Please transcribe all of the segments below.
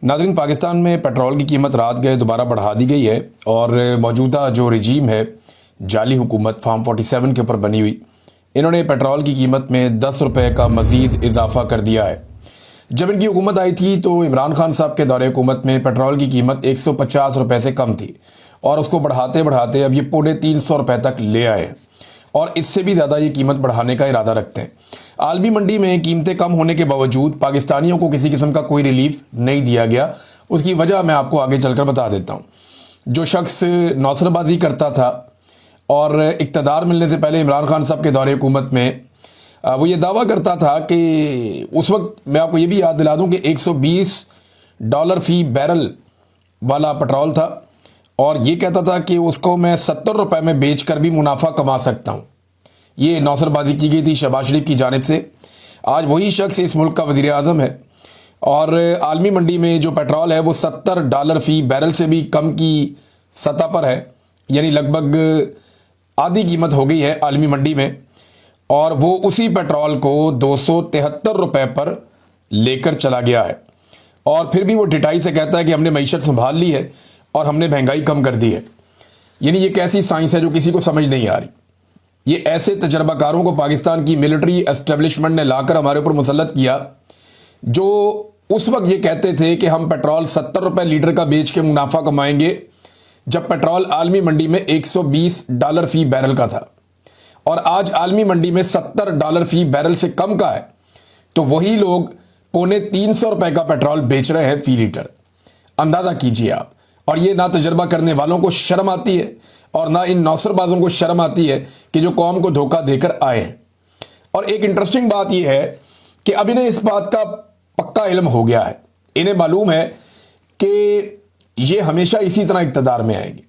नाज़रीन, पाकिस्तान में पेट्रोल की कीमत रात गए दोबारा बढ़ा दी गई है और मौजूदा जो रजीम है, जाली हुकूमत फार्म 47 के ऊपर बनी हुई, इन्होंने पेट्रोल की कीमत में 10 रुपये का मज़ीद इजाफा कर दिया है। जब इनकी हुकूमत आई थी तो इमरान खान साहब के दौरे हुकूमत में पेट्रोल की कीमत 150 रुपये से कम थी और उसको बढ़ाते बढ़ाते अब ये 350 रुपये तक ले आए और इससे भी ज़्यादा ये कीमत बढ़ाने का इरादा रखते हैं। आलमी मंडी में कीमतें कम होने के बावजूद पाकिस्तानियों को किसी किस्म का कोई रिलीफ नहीं दिया गया। उसकी वजह मैं आपको आगे चलकर बता देता हूँ। जो शख्स नौसरबाजी करता था और इक़्तिदार मिलने से पहले इमरान खान साहब के दौरे हुकूमत में वो ये दावा करता था कि उस वक्त, मैं आपको ये भी याद दिला दूँ कि $120 फ़ी बैरल वाला पेट्रोल था और ये कहता था कि उसको मैं 70 रुपये में बेच कर भी मुनाफा कमा सकता हूँ। ये नौसरबाजी की गई थी शहबाज शरीफ की जानिब से। आज वही शख्स इस मुल्क का वज़ीर आज़म है और आलमी मंडी में जो पेट्रोल है वो $70 फ़ी बैरल से भी कम की सतह पर है, यानी लगभग आधी कीमत हो गई है आलमी मंडी में। और वो उसी पेट्रोल को 273 रुपये पर लेकर चला गया है और फिर भी वो ढिठाई से कहता है कि हमने मईशत संभाल ली है और हमने महंगाई कम कर दी है। यानी ये कैसी साइंस है जो किसी को समझ नहीं आ रही। ये ऐसे तजर्बाकारों को पाकिस्तान की मिलिट्री एस्टेब्लिशमेंट ने लाकर हमारे ऊपर मुसल्लत किया, जो उस वक्त ये कहते थे कि हम पेट्रोल 70 रुपये लीटर का बेच के मुनाफा कमाएंगे, जब पेट्रोल आलमी मंडी में $120 फ़ी बैरल का था और आज आलमी मंडी में $70 फ़ी बैरल से कम का है, तो वही लोग 350 रुपये का पेट्रोल बेच रहे हैं फ़ी लीटर। अंदाज़ा कीजिए आप। और ये ना तजर्बा करने वालों को शर्म आती है और ना इन नौसरबाजों को शर्म आती है कि जो कौम को धोखा देकर आए हैं। और एक इंटरेस्टिंग बात यह है कि अब इन्हें इस बात का पक्का इल्म हो गया है। इन्हें मालूम है कि ये हमेशा इसी तरह इक़्तिदार में आएंगे।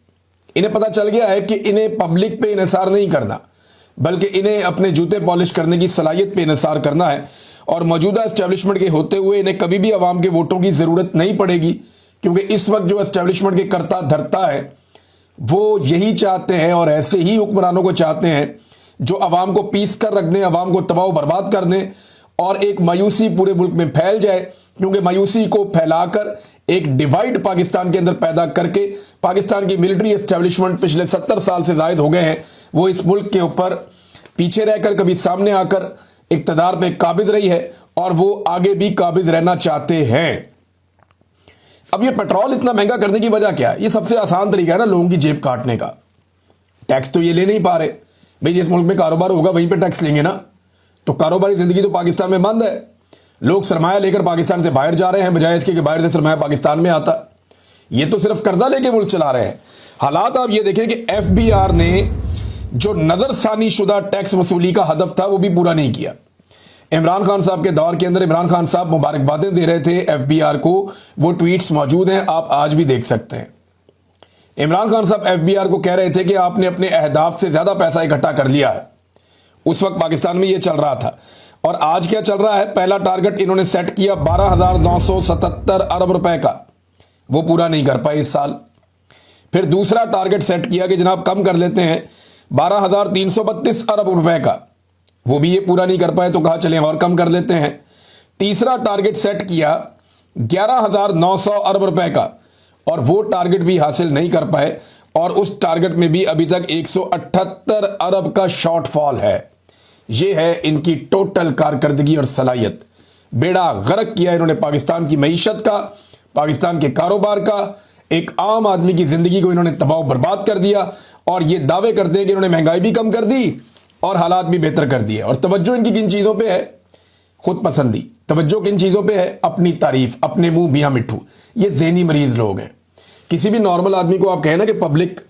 इन्हें पता चल गया है कि इन्हें पब्लिक पे इन्हिसार नहीं करना, बल्कि इन्हें अपने जूते पॉलिश करने की सलाहियत पे इन्हिसार करना है। और मौजूदा एस्टेब्लिशमेंट के होते हुए इन्हें कभी भी अवाम के वोटों की ज़रूरत नहीं पड़ेगी, क्योंकि इस वक्त जो एस्टेब्लिशमेंट के करता धरता है वो यही चाहते हैं और ऐसे ही हुक्मरानों को चाहते हैं जो अवाम को पीस कर रख दें, अवाम को तबाह बर्बाद कर दें और एक मायूसी पूरे मुल्क में फैल जाए। क्योंकि मायूसी को फैलाकर एक डिवाइड पाकिस्तान के अंदर पैदा करके पाकिस्तान की मिलिट्री एस्टेब्लिशमेंट पिछले 70 साल से ज़ायद हो गए हैं, वो इस मुल्क के ऊपर पीछे रहकर कभी सामने आकर इक़्तिदार पे काबिज रही है और वो आगे भी काबिज रहना चाहते हैं। अब ये पेट्रोल इतना महंगा करने की वजह क्या है? ये सबसे आसान तरीका है ना लोगों की जेब काटने का। टैक्स तो ये ले नहीं पा रहे भाई, जिस मुल्क में कारोबार होगा वहीं पे टैक्स लेंगे ना। तो कारोबारी जिंदगी तो पाकिस्तान में बंद है। लोग सरमाया लेकर पाकिस्तान से बाहर जा रहे हैं, बजाय इसके कि बाहर से सरमाया पाकिस्तान में आता। ये तो सिर्फ कर्जा लेके मुल्क चला रहे हैं। हालात आप ये देखें कि FBR ने जो नजरसानी शुदा टैक्स वसूली का हदफ था वो भी पूरा नहीं किया। इमरान खान साहब के दौर के अंदर इमरान खान साहब मुबारकबादें दे रहे थे FBR को, वो ट्वीट्स मौजूद हैं, आप आज भी देख सकते हैं। इमरान खान साहब FBR को कह रहे थे कि आपने अपने अहदाफ से ज़्यादा पैसा इकट्ठा कर लिया है। उस वक्त पाकिस्तान में ये चल रहा था। और आज क्या चल रहा है? पहला टारगेट इन्होंने सेट किया 12,977 अरब रुपए का, वो पूरा नहीं कर पाए इस साल। फिर दूसरा टारगेट सेट किया कि जनाब कम कर लेते हैं 12,332 अरब रुपए का, वो भी ये पूरा नहीं कर पाए, तो कहा चलें और कम कर लेते हैं। तीसरा टारगेट सेट किया 11,900 अरब रुपए का और वो टारगेट भी हासिल नहीं कर पाए और उस टारगेट में भी अभी तक 178 अरब का शॉर्टफॉल है। ये है इनकी टोटल कारकर्दगी और सलाहियत। बेड़ा गर्क किया इन्होंने पाकिस्तान की मईशत का, पाकिस्तान के कारोबार का, एक आम आदमी की जिंदगी को इन्होंने तबाह बर्बाद कर दिया और ये दावे करते हैं कि इन्होंने महंगाई भी कम कर दी और हालात भी बेहतर कर दिए। और तवज्जो इनकी किन चीज़ों पे है? खुद पसंदी। तवज्जो किन चीज़ों पे है? अपनी तारीफ, अपने मुंह मियाँ मिट्ठू। ये ज़हनी मरीज लोग हैं। किसी भी नॉर्मल आदमी को आप कहें ना कि पब्लिक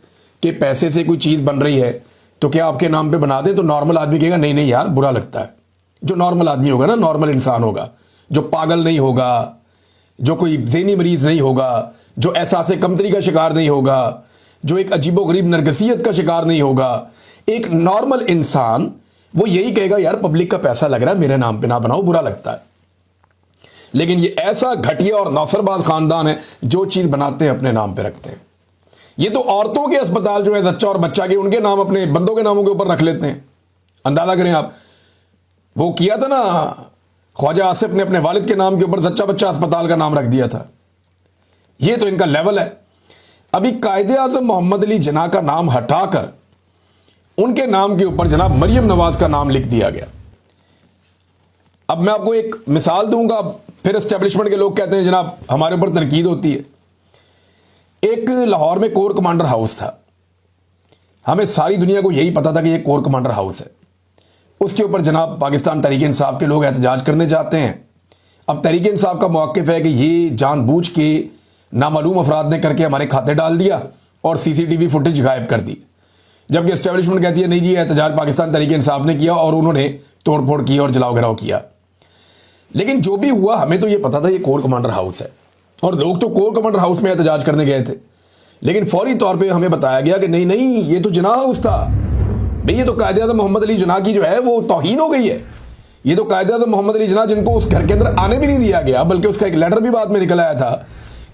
के पैसे से कोई चीज़ बन रही है तो क्या आपके नाम पे बना दें, तो नॉर्मल आदमी कहेगा नहीं नहीं यार बुरा लगता है। जो नॉर्मल आदमी होगा ना, नॉर्मल इंसान होगा, जो पागल नहीं होगा, जो कोई ज़हनी मरीज नहीं होगा, जो एहसास कमतरी का शिकार नहीं होगा, जो एक अजीबोगरीब नरगसियत का शिकार नहीं होगा, एक नॉर्मल इंसान, वो यही कहेगा यार पब्लिक का पैसा लग रहा है, मेरे नाम पे ना बनाओ, बुरा लगता है। लेकिन ये ऐसा घटिया और नौसरबाज खानदान है, जो चीज बनाते हैं अपने नाम पे रखते हैं। ये तो औरतों के अस्पताल जो है जच्चा और बच्चा के, उनके नाम अपने बंदों के नामों के ऊपर रख लेते हैं। अंदाजा करें आप, वो किया था ना ख्वाजा आसिफ ने अपने वालिद के नाम के ऊपर जच्चा बच्चा अस्पताल का नाम रख दिया था। ये तो इनका लेवल है। अभी कायदे आज़म मोहम्मद अली जिन्ना का नाम हटाकर उनके नाम के ऊपर जनाब मरियम नवाज का नाम लिख दिया गया। अब मैं आपको एक मिसाल दूंगा, फिर एस्टेब्लिशमेंट के लोग कहते हैं जनाब हमारे ऊपर तनकीद होती है। एक लाहौर में कोर कमांडर हाउस था, हमें सारी दुनिया को यही पता था कि ये कोर कमांडर हाउस है। उसके ऊपर जनाब पाकिस्तान तहरीक इंसाफ के लोग एहतजाज करने जाते हैं। अब तहरीक इंसाफ का मौक़िफ़ है कि ये जानबूझ के नामालूम अफराद ने करके हमारे खाते डाल दिया और सीसीटीवी फुटेज गायब कर दी, जबकि एस्टेब्लिशमेंट कहती है नहीं जी एहतजाज पाकिस्तान तहरीक इंसाफ ने किया और उन्होंने तोड़फोड़ की और जलाओ घराव किया। लेकिन जो भी हुआ हमें तो ये पता था ये कोर कमांडर हाउस है और लोग तो कोर कमांडर हाउस में एहतजाज करने गए थे, लेकिन फौरी तौर पे हमें बताया गया कि नहीं नहीं ये तो जिन्ना हाउस था। भाई ये तो कायदे आज़म मोहम्मद अली जिन्ना की जो है वो तौहीन हो गई है। ये तो कायदे आज़म मोहम्मद अली जिन्ना जिनको उस घर के अंदर आने भी नहीं दिया गया, बल्कि उसका एक लेटर भी बाद में निकल आया था।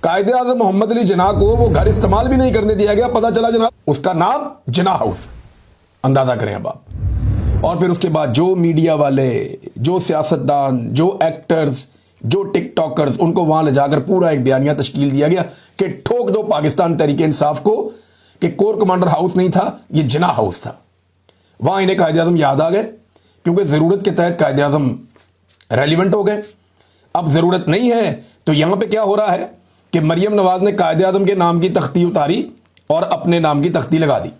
कायदे आज़म मोहम्मद अली जिन्ना को वो घर इस्तेमाल भी नहीं करने दिया गया। पता चला जनाब उसका नाम जिन्ना हाउस। अंदाजा करें अब आप। और फिर उसके बाद जो मीडिया वाले, जो सियासतदान, जो एक्टर्स, जो टिकटॉकर्स, उनको वहां ले जाकर पूरा एक बयानिया तश्कील दिया गया कि ठोक दो पाकिस्तान तहरीक इंसाफ को कि कोर कमांडर हाउस नहीं था, ये जिन्ना हाउस था। वहां इन्हें कायदे आज़म याद आ गए, क्योंकि ज़रूरत के तहत कायदे आज़म रेलिवेंट हो गए। अब ज़रूरत नहीं है तो यहां पे क्या हो रहा है कि मरियम नवाज ने कायदे आज़म के नाम की तख्ती उतारी और अपने नाम की तख्ती लगा दी।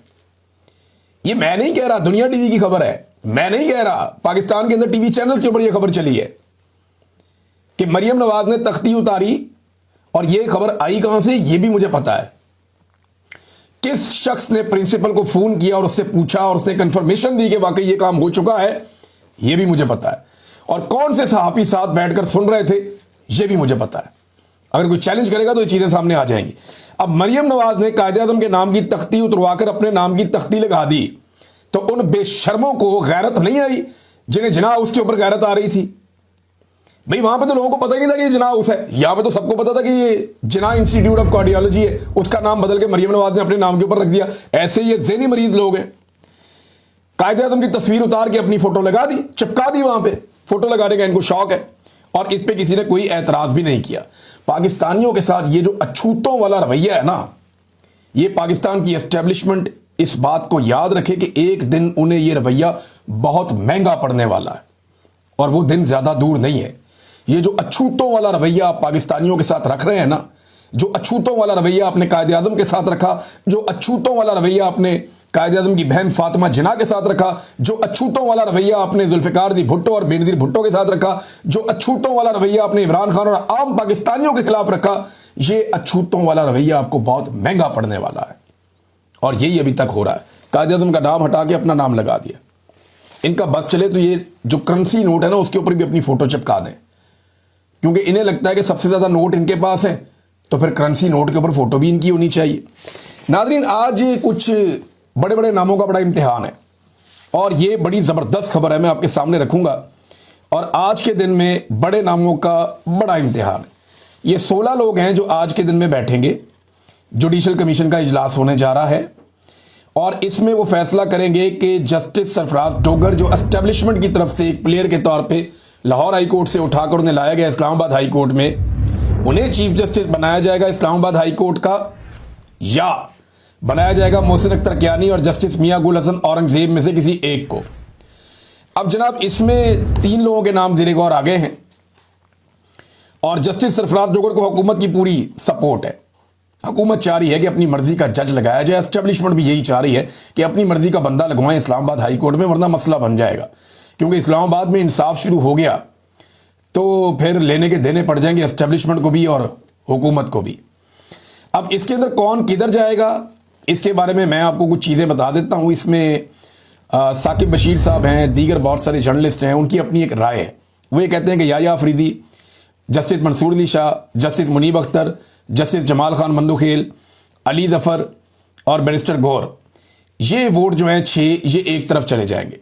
ये मैं नहीं कह रहा, दुनिया टीवी की खबर है, मैं नहीं कह रहा, पाकिस्तान के अंदर टीवी चैनल्स के ऊपर यह खबर चली है कि मरियम नवाज ने तख्ती उतारी। और यह खबर आई कहां से ये भी मुझे पता है। किस शख्स ने प्रिंसिपल को फोन किया और उससे पूछा और उसने कंफर्मेशन दी कि वाकई यह काम हो चुका है, यह भी मुझे पता है। और कौन से सहाफी साथ बैठकर सुन रहे थे यह भी मुझे पता है। अगर कोई चैलेंज करेगा तो ये चीजें सामने आ जाएंगी। अब मरियम नवाज ने कायदे आज़म के नाम की तख्ती उतरवाकर अपने नाम की तख्ती लगा दी, तो उन बेशर्मों को गैरत नहीं आई जिन्हें जिन्ना हाउस के ऊपर गैरत आ रही थी। भाई वहां पे तो लोगों को पता ही नहीं था कि ये जिन्ना हाउस है। यहां पे तो सबको पता था कि ये जिन्ना इंस्टीट्यूट ऑफ कार्डियोलॉजी है, उसका नाम बदल के मरियम नवाज ने अपने नाम के ऊपर रख दिया। ऐसे ये ज़हनी मरीज लोग हैं। कायदे आज़म की तस्वीर उतार के अपनी फोटो लगा दी, चिपका दी। वहां पे फोटो लगाने का इनको शौक है और इस पे किसी ने कोई एतराज भी नहीं किया। पाकिस्तानियों के साथ ये जो अछूतों वाला रवैया है ना, ये पाकिस्तान की एस्टेब्लिशमेंट इस बात को याद रखे कि एक दिन उन्हें यह रवैया बहुत महंगा पड़ने वाला है और वो दिन ज्यादा दूर नहीं है। ये जो अछूतों वाला रवैया आप पाकिस्तानियों के साथ रख रहे हैं ना, जो अछूतों वाला रवैया आपने कायदे आज़म के साथ रखा, जो अछूतों वाला रवैया आपने कायदे आज़म की बहन फातिमा जिन्ना के साथ रखा, जो अछूतों वाला रवैया आपने जुल्फिकार दी भुट्टो और बेनज़ीर भुट्टो के साथ रखा, जो अछूतों वाला रवैया आपने इमरान खान और आम पाकिस्तानियों के खिलाफ रखा, ये अछूतों वाला रवैया आपको बहुत महंगा पड़ने वाला है। और यही अभी तक हो रहा है। कायदे आज़म का नाम हटा के अपना नाम लगा दिया। इनका बस चले तो ये जो करेंसी नोट है ना, उसके ऊपर भी अपनी फोटो चिपका दें, क्योंकि इन्हें लगता है कि सबसे ज्यादा नोट इनके पास है, तो फिर करेंसी नोट के ऊपर फोटो भी इनकी होनी चाहिए। नाज़रीन, आज कुछ बड़े बड़े नामों का बड़ा इम्तिहान है और ये बड़ी ज़बरदस्त खबर है, मैं आपके सामने रखूंगा। और आज के दिन में बड़े नामों का बड़ा इम्तिहान है। ये 16 लोग हैं जो आज के दिन में बैठेंगे। जुडिशल कमीशन का इजलास होने जा रहा है और इसमें वो फैसला करेंगे कि जस्टिस सरफराज डोगर, जो एस्टेब्लिशमेंट की तरफ से एक प्लेयर के तौर पे लाहौर हाई कोर्ट से उठाकर उन्हें लाया गया इस्लामाबाद हाई कोर्ट में, उन्हें चीफ जस्टिस बनाया जाएगा इस्लामाबाद हाई कोर्ट का, या बनाया जाएगा मोहसिन अख्तर कियानी और जस्टिस मियां गुल हसन औरंगजेब में से किसी एक को। अब जनाब इसमें 3 लोगों के नाम ज़ेरे गौर आ गए हैं और जस्टिस सरफराज डोगर को हुकूमत की पूरी सपोर्ट है। हुकूमत चाह रही है कि अपनी मर्जी का जज लगाया जाए, एस्टेब्लिशमेंट भी यही चाह रही है कि अपनी मर्जी का बंदा लगवाएं इस्लामाबाद हाई कोर्ट में, वरना मसला बन जाएगा। क्योंकि इस्लामाबाद में इंसाफ शुरू हो गया तो फिर लेने के देने पड़ जाएंगे एस्टेब्लिशमेंट को भी और हुकूमत को भी। अब इसके अंदर कौन किधर जाएगा, इसके बारे में मैं आपको कुछ चीज़ें बता देता हूँ। इसमें साकिब बशीर साहब हैं, दीगर बहुत सारे जर्नलिस्ट हैं, उनकी अपनी एक राय है। वो ये कहते हैं कि Yahya Afridi, justice Mansoor Ali Shah, justice Munib Akhtar, justice Jamal Khan Mandokhel, Ali Zafar और बैरिस्टर गौर, ये वोट जो हैं 6, ये एक तरफ चले जाएंगे।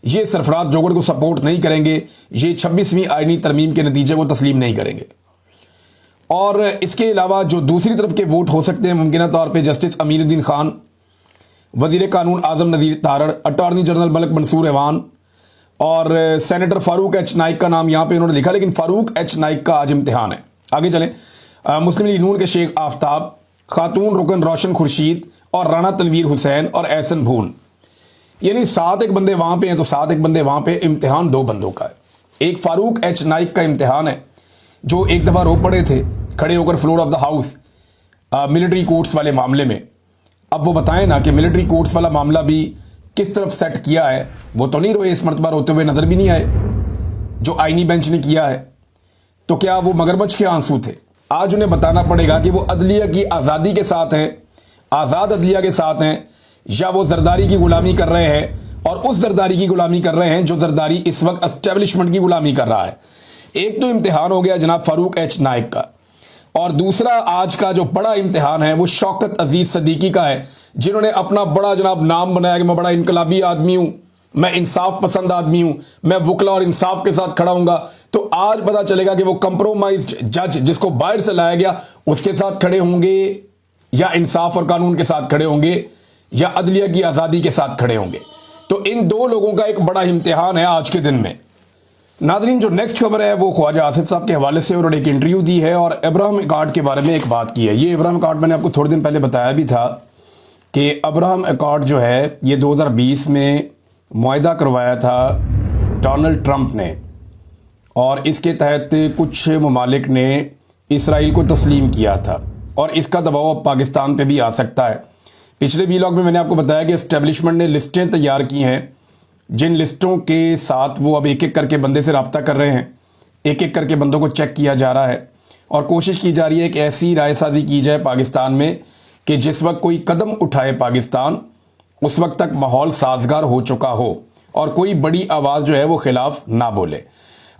ये सरफराज डोगर को सपोर्ट नहीं करेंगे, ये 26वीं आईनी तरमीम के नतीजे को तस्लीम नहीं करेंगे। और इसके अलावा जो दूसरी तरफ के वोट हो सकते हैं मुमकिन तौर पे जस्टिस अमीनुद्दीन खान, वजीर कानून आजम नज़ीर तारड़, अटॉर्नी जनरल मलिक मंसूर एवान और सेनेटर फारूक एच नाइक का नाम यहाँ पे उन्होंने लिखा, लेकिन फारूक एच नाइक का आज इम्तिहान है। आगे चलें। मुस्लिम लीग नून के शेख आफ्ताब, खातून रुकन रोशन खुर्शीद और राणा तनवीर हुसैन और एहसन भून। यानी 7 एक बंदे वहां पे हैं तो 7 एक बंदे वहां पे। इम्तिहान 2 बंदों का है। एक फारूक एच नाइक का इम्तिहान है जो एक दफ़ा रो पड़े थे खड़े होकर floor of the house military courts वाले मामले में। अब वो बताएं ना कि मिलिट्री कोर्ट्स वाला मामला भी किस तरफ सेट किया है। वो तो नहीं रोए, इस मरतबा रोते हुए नजर भी नहीं आए जो आईनी बेंच ने किया है। तो क्या वो मगरमच्छ के आंसू थे? आज उन्हें बताना पड़ेगा कि वो अदलिया की आज़ादी के साथ हैं, आज़ाद अदलिया के साथ हैं, या वो जरदारी की गुलामी कर रहे हैं और उस जरदारी की गुलामी कर रहे हैं जो जरदारी इस वक्त एस्टेब्लिशमेंट की गुलामी कर रहा है। एक तो इम्तिहान हो गया जनाब फारूक एच नाइक का, और दूसरा आज का जो बड़ा इम्तिहान है वो शौकत अजीज सदीकी का है, जिन्होंने अपना बड़ा जनाब नाम बनाया कि मैं बड़ा इनकलाबी आदमी हूं, मैं इंसाफ पसंद आदमी हूं, मैं वकला और इंसाफ के साथ खड़ा हूंगा। तो आज पता चलेगा कि वो कंप्रोमाइज्ड जज जिसको बाहर से लाया गया उसके साथ खड़े होंगे, या इंसाफ और कानून के साथ खड़े होंगे, या अदलिया की आज़ादी के साथ खड़े होंगे। तो इन 2 लोगों का एक बड़ा इम्तिहान है आज के दिन में। नादरीन, जो नेक्स्ट खबर है वो ख्वाजा आसिफ साहब के हवाले से उन्होंने एक इंटरव्यू दी है और अब्राहम अकॉर्ड के बारे में एक बात की है। ये अब्राहम अकॉर्ड मैंने आपको थोड़े दिन पहले बताया भी था कि अब्राहम अकॉर्ड जो है ये 2020 में मुआहदा करवाया था डोनाल्ड ट्रंप ने, और इसके तहत कुछ ममालिक ने इसराइल को तस्लीम किया था और इसका दबाव अब पाकिस्तान पे भी आ सकता है। पिछले वीलॉग में मैंने आपको बताया कि एस्टेब्लिशमेंट ने लिस्टें तैयार की हैं, जिन लिस्टों के साथ वो अब एक एक करके बंदे से रब्ता कर रहे हैं, एक एक करके बंदों को चेक किया जा रहा है और कोशिश की जा रही है कि ऐसी रायसाजी की जाए पाकिस्तान में कि जिस वक्त कोई कदम उठाए पाकिस्तान उस वक्त तक माहौल साजगार हो चुका हो और कोई बड़ी आवाज़ जो है वो खिलाफ ना बोले।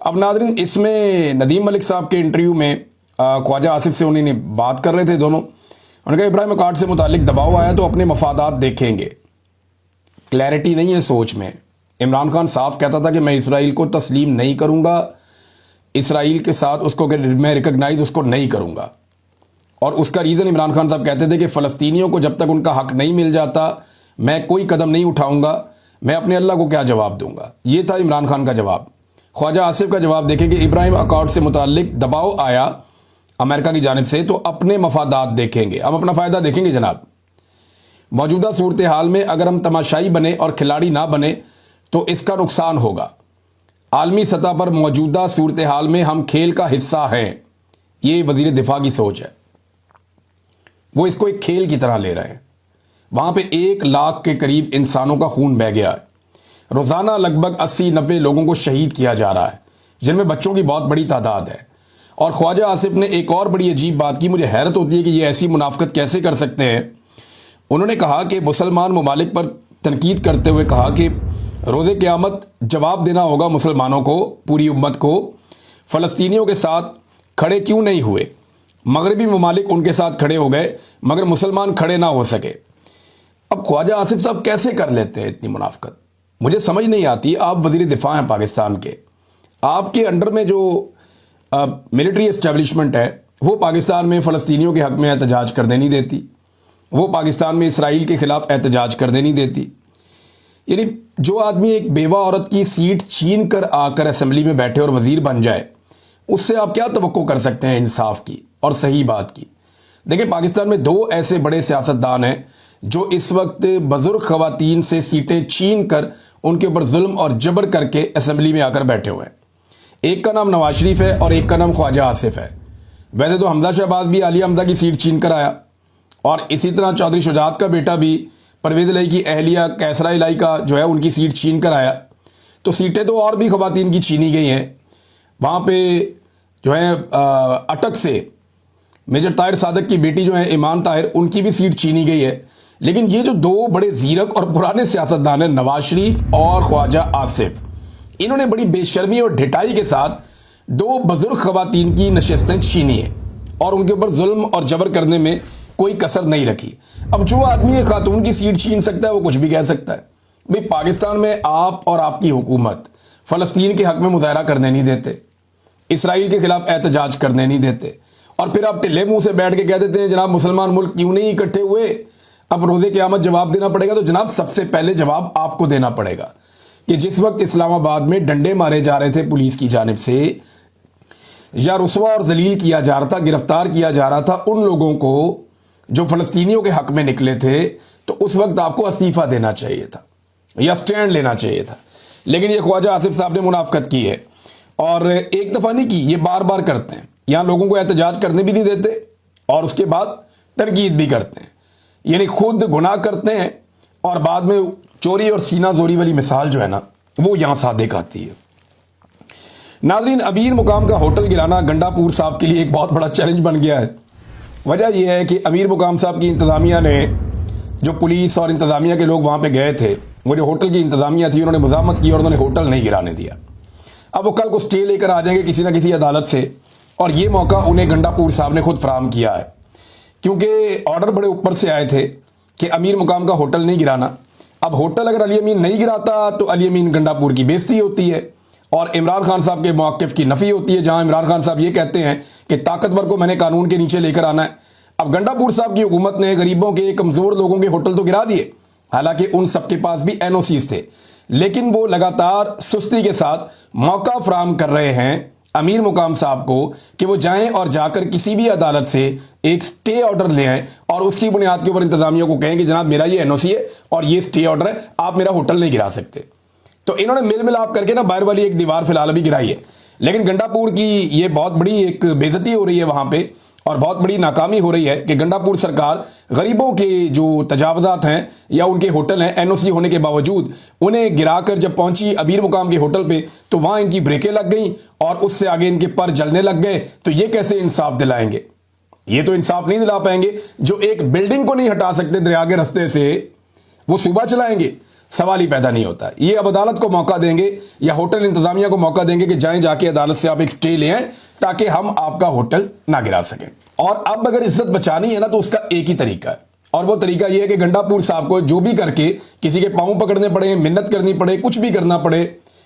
अब नादरीन, इसमें नदीम मलिक साहब के इंटरव्यू में ख्वाजा आसिफ से उन्होंने बात कर रहे थे दोनों। उन्होंने कहा इब्राहिम अकॉर्ड से मुतालिक दबाव आया तो अपने मफादात देखेंगे, क्लैरिटी नहीं है सोच में। इमरान खान साफ कहता था कि मैं इसराइल को तस्लीम नहीं करूंगा, इसराइल के साथ उसको मैं रिकॉग्नाइज उसको नहीं करूंगा, और उसका रीज़न इमरान खान साहब कहते थे कि फ़लस्तीनियों को जब तक उनका हक नहीं मिल जाता मैं कोई कदम नहीं उठाऊंगा, मैं अपने अल्लाह को क्या जवाब दूंगा। ये था इमरान खान का जवाब। ख्वाजा आसिफ का जवाब देखें कि इब्राहिम अकॉर्ड से मुतालिक दबाव आया अमेरिका की जानिब से तो अपने मफादात देखेंगे, हम अपना फ़ायदा देखेंगे जनाब। मौजूदा सूरत हाल में अगर हम तमाशाई बने और खिलाड़ी ना बने तो इसका नुकसान होगा। आलमी सतह पर मौजूदा सूरत हाल में हम खेल का हिस्सा हैं, ये वज़ीर दिफा की सोच है। वो इसको एक खेल की तरह ले रहे हैं। वहाँ पे 1 लाख के करीब इंसानों का खून बह गया है। रोज़ाना लगभग 80-90 लोगों को शहीद किया जा रहा है, जिनमें बच्चों की बहुत बड़ी तादाद है। और ख्वाजा आसिफ ने एक और बड़ी अजीब बात की, मुझे हैरत होती है कि ये ऐसी मुनाफकत कैसे कर सकते हैं। उन्होंने कहा कि मुसलमान ममालिक पर तनकीद करते हुए कहा कि रोज़े क़यामत जवाब देना होगा मुसलमानों को, पूरी उम्मत को, फ़लस्तीनियों के साथ खड़े क्यों नहीं हुए। मगरबी ममालिक उनके साथ खड़े हो गए मगर मुसलमान खड़े ना हो सके। अब ख्वाजा आसिफ साहब कैसे कर लेते हैं इतनी मुनाफकत, मुझे समझ नहीं आती। आप वज़ीर दिफा हैं पाकिस्तान के, आपके अंडर में जो मिलिट्री एस्टेब्लिशमेंट है वो पाकिस्तान में फ़लस्तीनियों के हक़ में एहतजाज करने नहीं देती, वो पाकिस्तान में इसराइल के ख़िलाफ़ एहतजाज करने नहीं देती। यानी जो आदमी एक बेवा औरत की सीट छीन कर आकर असेंबली में बैठे और वज़ीर बन जाए, उससे आप क्या तवक्को कर सकते हैं इंसाफ की और सही बात की। देखिए, पाकिस्तान में 2 ऐसे बड़े सियासतदान हैं जो इस वक्त बुजुर्ग ख़वातीन से सीटें छीन कर उनके ऊपर जुल्म और जबर करके असेंबली में आकर बैठे हुए हैं। एक का नाम नवाज शरीफ है और एक का नाम ख्वाजा आसिफ है। वैसे तो हमजा शहबाज भी आलिया हमदा की सीट छीन कर आया, और इसी तरह चौधरी शुजात का बेटा भी परवेज़ इलाही की अहलिया कैसरा इलाही का जो है उनकी सीट छीन कर आया। तो सीटें तो और भी ख़वातीन की छीनी गई हैं। वहाँ पे जो है अटक से मेजर ताहिर सादक की बेटी जो है ईमान ताहिर, उनकी भी सीट छीनी गई है। लेकिन ये जो 2 बड़े ज़ीरक और पुराने सियासतदान हैं, नवाज शरीफ और ख्वाजा आसिफ, इन्होंने बड़ी बेशर्मी और ढिठाई के साथ 2 बुजुर्ग ख़वातीन की नशिस्तें छीनी है और उनके ऊपर जुल्म और जबर करने में कोई कसर नहीं रखी। अब जो आदमी एक खातून की सीट छीन सकता है वो कुछ भी कह सकता है। भाई, पाकिस्तान में आप और आपकी हुकूमत फ़लस्तीन के हक़ में मुजाहरा करने नहीं देते, इसराइल के ख़िलाफ़ एहतजाज करने नहीं देते, और फिर आप टिल्ले मुँह से बैठ के कह देते हैं जनाब मुसलमान मुल्क क्यों नहीं इकट्ठे हुए, अब रोज़े क़यामत जवाब देना पड़ेगा। तो जनाब सबसे पहले जवाब आपको देना पड़ेगा कि जिस वक्त इस्लामाबाद में डंडे मारे जा रहे थे पुलिस की जानिब से, या रुसवा और जलील किया जा रहा था, गिरफ्तार किया जा रहा था उन लोगों को जो फ़लस्तीनियों के हक में निकले थे, तो उस वक्त आपको इस्तीफ़ा देना चाहिए था या स्टैंड लेना चाहिए था। लेकिन ये ख्वाजा आसिफ साहब ने मुनाफकत की है, और एक दफ़ा नहीं की, ये बार बार करते हैं। यहाँ लोगों को एहतजाज करने भी नहीं देते और उसके बाद तनकीद भी करते हैं, यानी खुद गुनाह करते हैं और बाद में चोरी और सीना जोरी वाली मिसाल जो है ना, वो यहाँ सादिक आती है। नाज़रीन, अमीर मुकाम का होटल गिराना गंडापुर साहब के लिए एक बहुत बड़ा चैलेंज बन गया है। वजह यह है कि अमीर मुकाम साहब की इंतज़ामिया ने, जो पुलिस और इंतज़ामिया के लोग वहाँ पे गए थे, वो जो होटल की इंतज़ामिया थी, उन्होंने मज़ामत की और उन्होंने होटल नहीं गिराने दिया। अब वो कल को स्टे लेकर आ जाएंगे किसी न किसी अदालत से, और ये मौका उन्हें गंडापुर साहब ने खुद फराहम किया है, क्योंकि ऑर्डर बड़े ऊपर से आए थे कि अमीर मुकाम का होटल नहीं गिराना। अब होटल अगर अली अमीन नहीं गिराता तो अली अमीन गंडापुर की बेइज्जती होती है और इमरान खान साहब के मौक़िफ़ की नफ़ी होती है, जहां इमरान खान साहब ये कहते हैं कि ताकतवर को मैंने कानून के नीचे लेकर आना है। अब गंडापुर साहब की हुकूमत ने गरीबों के, कमज़ोर लोगों के होटल तो गिरा दिए, हालांकि उन सबके पास भी NOCs थे, लेकिन वो लगातार सुस्ती के साथ मौका फराहम कर रहे हैं अमीर मुकाम साहब को कि वो जाएं और जाकर किसी भी अदालत से एक स्टे ऑर्डर ले आएं और उसकी बुनियाद के ऊपर इंतजामिया को कहें कि जनाब मेरा ये NOC है और ये स्टे ऑर्डर है, आप मेरा होटल नहीं गिरा सकते। तो इन्होंने मिल मिलाप करके ना बाहर वाली एक दीवार फिलहाल अभी गिराई है, लेकिन गंडापुर की ये बहुत बड़ी एक बेइज्जती हो रही है वहां पे, और बहुत बड़ी नाकामी हो रही है कि गंडापुर सरकार गरीबों के जो तजावजात हैं या उनके होटल हैं NOC होने के बावजूद, उन्हें गिराकर जब पहुंची अमीर मुकाम के होटल पे तो वहां इनकी ब्रेकें लग गई और उससे आगे इनके पर जलने लग गए। तो ये कैसे इंसाफ दिलाएंगे? ये तो इंसाफ नहीं दिला पाएंगे। जो एक बिल्डिंग को नहीं हटा सकते दरिया के रस्ते से, वो सूबा चलाएंगे? सवाल ही पैदा नहीं होता। ये अब अदालत को मौका देंगे या होटल इंतजामिया को मौका देंगे कि जाएं जाके अदालत से आप एक स्टे ले आएं ताकि हम आपका होटल ना गिरा सकें। और अब अगर इज्जत बचानी है ना, तो उसका एक ही तरीका है, और वो तरीका ये है कि गंडापुर साहब को जो भी करके किसी के पांव पकड़ने पड़े, मिन्नत करनी पड़े, कुछ भी करना पड़े,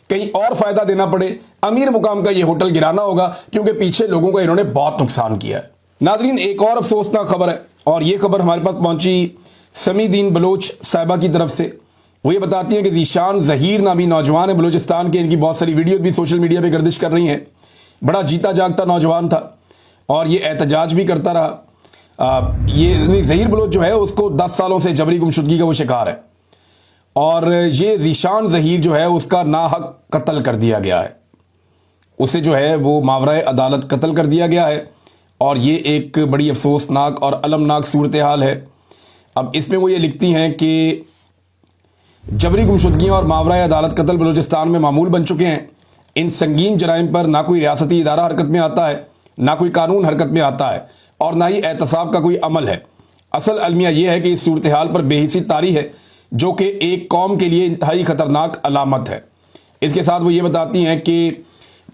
कहीं और फायदा देना पड़े, अमीर मुकाम का ये होटल गिराना होगा, क्योंकि पीछे लोगों को इन्होंने बहुत नुकसान किया है। नाज़रीन, एक और अफसोसनाक खबर है, और ये खबर हमारे पास पहुंची समीदीन बलोच साहिबा की तरफ से। वो ये बताती हैं कि ज़ीशान ज़हीर नामी नौजवान है बलूचिस्तान के। इनकी बहुत सारी वीडियो भी सोशल मीडिया पे गर्दिश कर रही हैं। बड़ा जीता जागता नौजवान था और ये एहतजाज भी करता रहा। ये ज़हीर बलोच जो है उसको 10 सालों से जबरी गुमशुदगी का वो शिकार है, और ये ज़ीशान ज़हीर जो है उसका नाहक कत्ल कर दिया गया है। उसे जो है वो मावराए अदालत कत्ल कर दिया गया है, और ये एक बड़ी अफसोसनाक और अलमनाक सूरत हाल है। अब इसमें वो ये लिखती हैं कि जबरी गुमशुदगियाँ और मावराए अदालत कत्ल बलूचिस्तान में मामूल बन चुके हैं। इन संगीन जराइम पर ना कोई रियासती इदारा हरकत में आता है, ना कोई कानून हरकत में आता है, और ना ही एहतसाब का कोई अमल है। असल अलमिया यह है कि इस सूरत हाल पर बेहिसी तारी है, जो कि एक कौम के लिए इंतहाई ख़तरनाक अलामत है। इसके साथ वो ये बताती हैं कि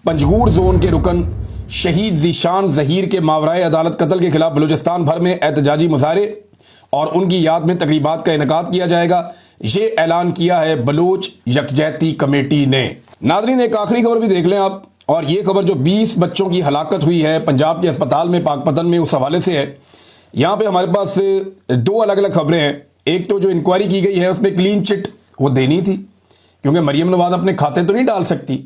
पंजगूर जोन के रुकन शहीद ज़ीशान ज़हीर के मावराए अदालत कत्ल के खिलाफ बलूचिस्तान भर में एहतजाजी मुजाहरे और उनकी याद में तकरीबात का इनेकाद किया जाएगा। ये ऐलान किया है बलोच यकजहती कमेटी ने। नाज़रीन, एक आखिरी खबर भी देख लें आप, और ये खबर जो 20 बच्चों की हलाकत हुई है पंजाब के अस्पताल में पाकपतन में, उस हवाले से है। यहाँ पे हमारे पास 2 अलग अलग खबरें हैं। एक तो जो इंक्वायरी की गई है उसमें क्लीन चिट वो देनी थी, क्योंकि मरियम नवाज अपने खाते तो नहीं डाल सकती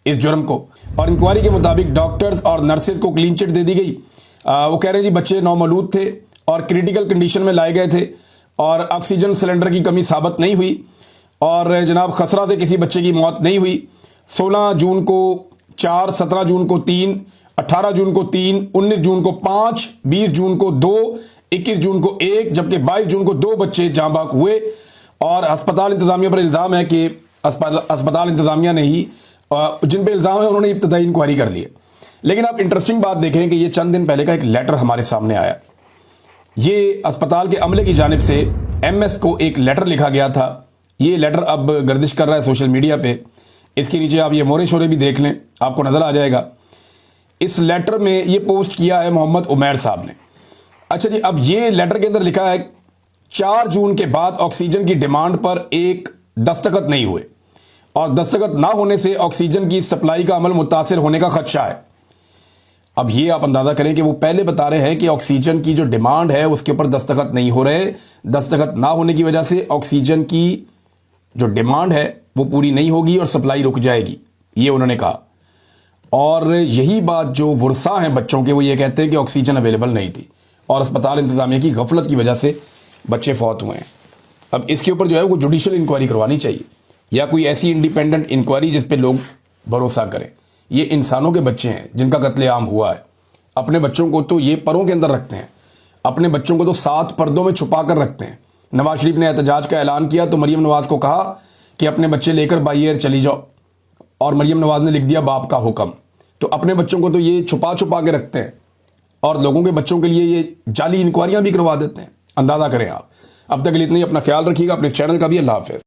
इस जुर्म को, और इंक्वायरी के मुताबिक डॉक्टर्स और नर्सेज को क्लीन चिट दे दी गई। वो कह रहे हैं जी बच्चे नौमौलूद थे और क्रिटिकल कंडीशन में लाए गए थे, और ऑक्सीजन सिलेंडर की कमी साबित नहीं हुई, और जनाब खसरा से किसी बच्चे की मौत नहीं हुई। 16 जून को 4, 17 जून को 3, 18 जून को 3, 19 जून को 5, 20 जून को 2, 21 जून को 1, जबकि 22 जून को 2 बच्चे जाँ बाक हुए। और अस्पताल इंतजामिया पर इल्ज़ाम है कि अस्पताल इंतजामिया ने ही, जिन पे इल्ज़ाम है उन्होंने इब्तदाई इंक्वायरी कर ली है। लेकिन आप इंटरेस्टिंग बात देखें कि ये चंद दिन पहले का एक लेटर हमारे सामने आया। ये अस्पताल के अमले की जानिब से MS को एक लेटर लिखा गया था। ये लेटर अब गर्दिश कर रहा है सोशल मीडिया पे। इसके नीचे आप ये मोरे शोरे भी देख लें, आपको नज़र आ जाएगा। इस लेटर में ये पोस्ट किया है मोहम्मद उमैर साहब ने। अच्छा जी, अब ये लेटर के अंदर लिखा है 4 जून के बाद ऑक्सीजन की डिमांड पर एक दस्तखत नहीं हुए, और दस्तखत ना होने से ऑक्सीजन की सप्लाई का अमल मुतासिर होने का खदशा है। अब ये आप अंदाज़ा करें कि वो पहले बता रहे हैं कि ऑक्सीजन की जो डिमांड है उसके ऊपर दस्तखत नहीं हो रहे। दस्तखत ना होने की वजह से ऑक्सीजन की जो डिमांड है वो पूरी नहीं होगी और सप्लाई रुक जाएगी, ये उन्होंने कहा। और यही बात जो वर्षा हैं बच्चों के, वो ये कहते हैं कि ऑक्सीजन अवेलेबल नहीं थी और अस्पताल इंतजामिया की गफलत की वजह से बच्चे फौत हुए हैं। अब इसके ऊपर जो है वो जुडिशियल इंक्वायरी करवानी चाहिए या कोई ऐसी इंडिपेंडेंट इंक्वायरी जिस पे लोग भरोसा करें। ये इंसानों के बच्चे हैं जिनका कत्लेआम हुआ है। अपने बच्चों को तो ये परों के अंदर रखते हैं, अपने बच्चों को तो 7 पर्दों में छुपा कर रखते हैं। नवाज शरीफ ने एहतजाज का ऐलान किया तो मरियम नवाज को कहा कि अपने बच्चे लेकर बाई एयर चली जाओ, और मरियम नवाज ने लिख दिया बाप का हुक्म। तो अपने बच्चों को तो ये छुपा छुपा के रखते हैं और लोगों के बच्चों के लिए ये जाली इंक्वायरियां भी करवा देते हैं। अंदाजा करें आप। अब तक के लिए इतना ही। अपना ख्याल रखिएगा, अपने इस चैनल का भी। अल्लाह हाफिज़।